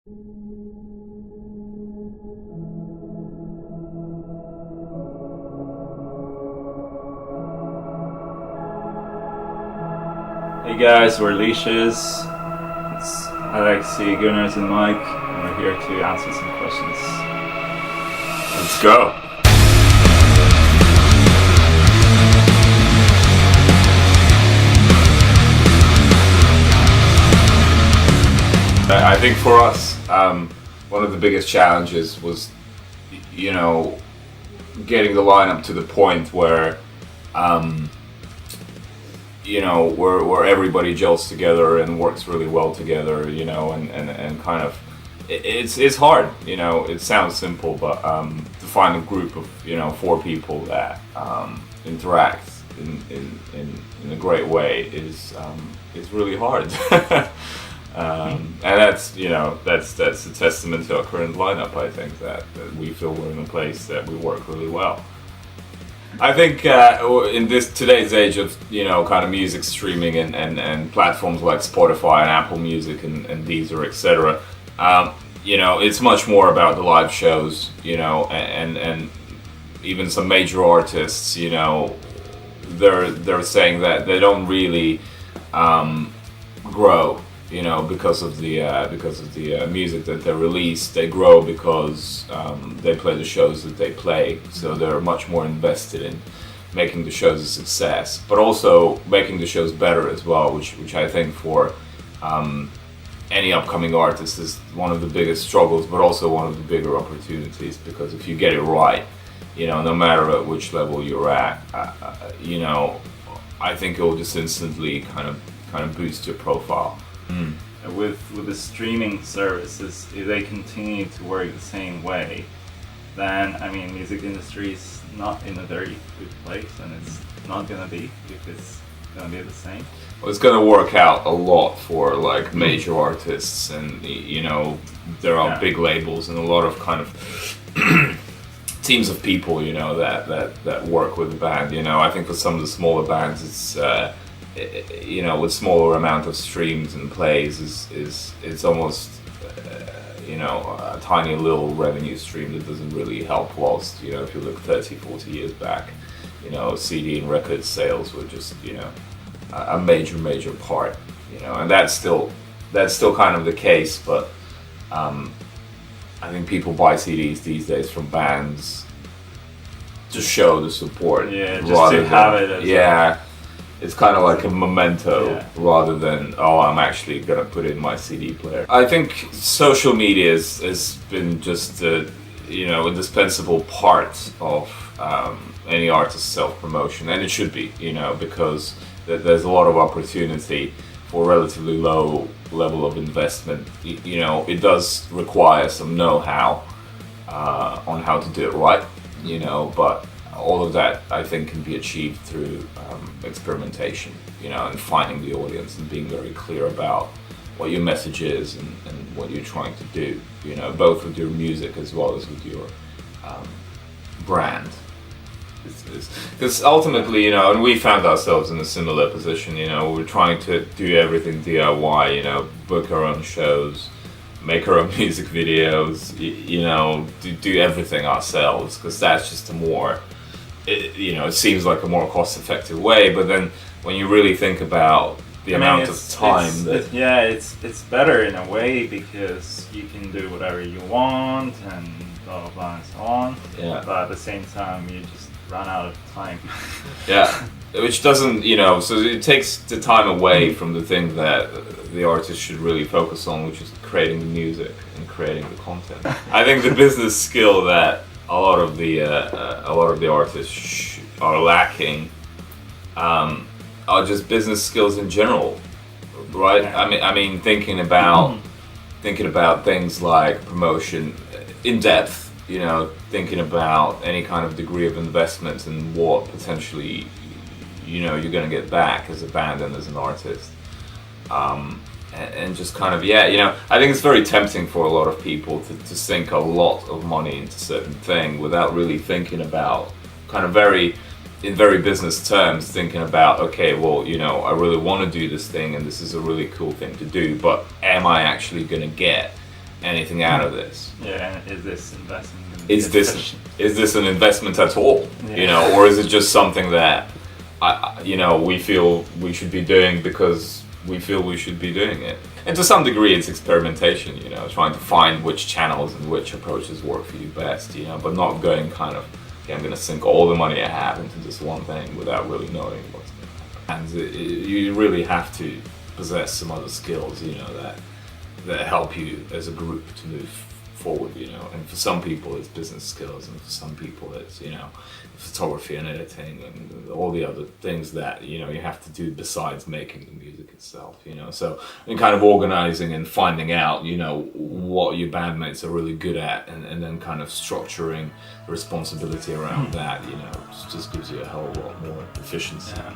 Hey guys, we're Leashes. It's Alexi, Gunners, and Mike, and we're here to answer some questions. Let's go. I think for us, one of the biggest challenges was, getting the lineup to the point where, where everybody gels together and works really well together, and kind of, it's hard, it sounds simple, but to find a group of, 4 people that interact in a great way is really hard. And that's a testament to our current lineup. I think that we feel we're in a place that we work really well. I think in today's age of kind of music streaming and platforms like Spotify and Apple Music and Deezer, etc. It's much more about the live shows, and even some major artists, they're saying that they don't really grow, because of the music that they release. They grow because they play the shows that they play, so they're much more invested in making the shows a success, but also making the shows better as well, which I think for any upcoming artist is one of the biggest struggles, but also one of the bigger opportunities, because if you get it right, no matter at which level you're at, I think it will just instantly kind of boost your profile. With the streaming services, if they continue to work the same way, then music industry is not in a very good place, and it's not gonna be if it's gonna be the same. Well, it's gonna work out a lot for like major artists, and there are big labels and a lot of kind of teams of people, that work with the band. I think for some of the smaller bands, it's with smaller amount of streams and plays, it's almost a tiny little revenue stream that doesn't really help. Whilst if you look 30-40 years back, CD and record sales were just a major part, and that's still kind of the case. But I think people buy CDs these days from bands to show the support, just to have it. It's kind of like a memento rather than, I'm actually gonna put in my CD player. I think social media has been just indispensable part of any artist's self-promotion, and it should be, because there's a lot of opportunity for relatively low level of investment. It does require some know-how on how to do it right, but all of that I think can be achieved through experimentation, and finding the audience and being very clear about what your message is and what you're trying to do, both with your music as well as with your brand. Because ultimately, and we found ourselves in a similar position, we're trying to do everything DIY, book our own shows, make our own music videos, do everything ourselves, because that's just a more, it seems like a more cost-effective way. But then when you really think about the amount of time it's better in a way, because you can do whatever you want and blah blah blah and so on. But at the same time, you just run out of time. Which doesn't, so it takes the time away from the thing that the artist should really focus on, which is creating the music and creating the content. I think the business skill that a lot of the artists are lacking are just business skills in general, right? I mean, thinking about things like promotion in depth. Thinking about any kind of degree of investment and what potentially, you're going to get back as a band and as an artist. And just kind of, I think it's very tempting for a lot of people to sink a lot of money into certain thing without really thinking about, kind of in very business terms, thinking about, okay, well, I really want to do this thing and this is a really cool thing to do, but am I actually going to get anything out of this. Yeah, and is this investment? Is this an investment at all? Yeah. You know, or is it just something that we feel we should be doing because we feel we should be doing it? And to some degree, it's experimentation. You know, trying to find which channels and which approaches work for you best. You know, but not going kind of, okay, I'm going to sink all the money I have into this one thing without really knowing what's going to happen. And you really have to possess some other skills, you know, that help you as a group to move forward, you know. And for some people it's business skills, and for some people it's, you know, photography and editing and all the other things that, you know, you have to do besides making the music itself, you know. So and kind of organizing and finding out, you know, what your bandmates are really good at, and then kind of structuring the responsibility around that, you know, just gives you a whole lot more efficiency. Yeah.